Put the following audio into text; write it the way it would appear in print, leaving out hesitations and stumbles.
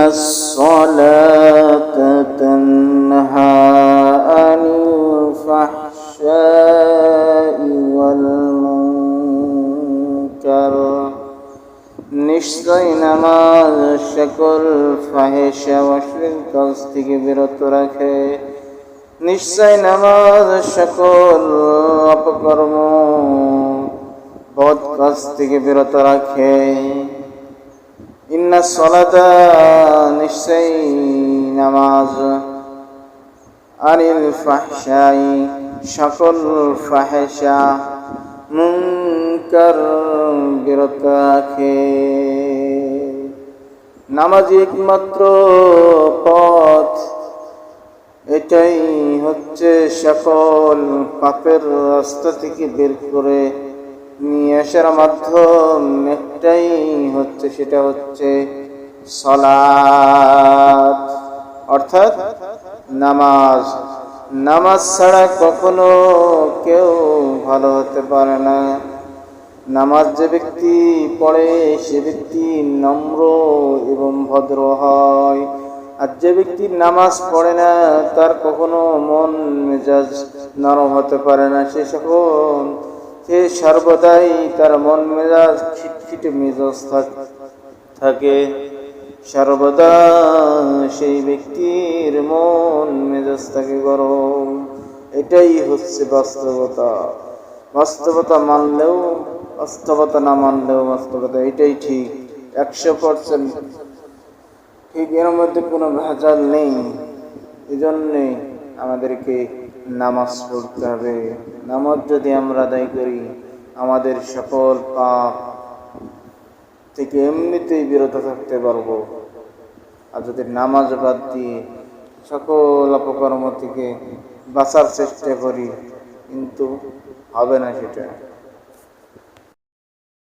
الصلاة تنهى عن الفحشاء والمنكر নিশ্চয় নামাজ সকল ফাহিশা অশ্লীল কাজ থেকে বিরত রাখে। নিশ্চয় নামাজ সকল অপকর্ম বদ কাজ থেকে বিরত রাখে। ইন্না সলাতা নিশ্চয় নামাজ আনিল ফাহশাই সকল ফাহিশা মুনকার বিরত রাখে। নামাজই একমাত্র পথ, এটাই হচ্ছে সকল পাপের রাস্তা থেকে বের করে নিয়ে আসার মাধ্যম। একটাই হচ্ছে, সেটা হচ্ছে সালাত, অর্থাৎ নামাজ। নামাজ ছাড়া কখনো কেউ ভালো হতে পারে না। নামাজ যে ব্যক্তি পড়ে সে ব্যক্তি নম্র এবং ভদ্র হয়, আর যে ব্যক্তি নামাজ পড়ে না তার কখনো মন মেজাজ নরম হতে পারে না। সে সর্বদাই তার মন মেজাজ খিটখিটে মেজাজ থাকে। সর্বদা সেই ব্যক্তির মন মেজাজ থাকে গরম। এটাই হচ্ছে বাস্তবতা। বাস্তবতা মানলেও, বাস্তবতা না মানলেও বাস্তবতা এটাই ঠিক, 100% ঠিক, এর মধ্যে কোনো ভেজাল নেই। এজন্যে আমাদেরকে নামাজ পড়তে হবে। নামাজ যদি আমরা আদায় করি আমাদের সকল পাপ থেকে এমনিতেই বিরত থাকতে পারবো। আর যদি নামাজ বাদ দিয়ে সকল অপকর্ম থেকে বাঁচার চেষ্টা করি, কিন্তু হবে না সেটা।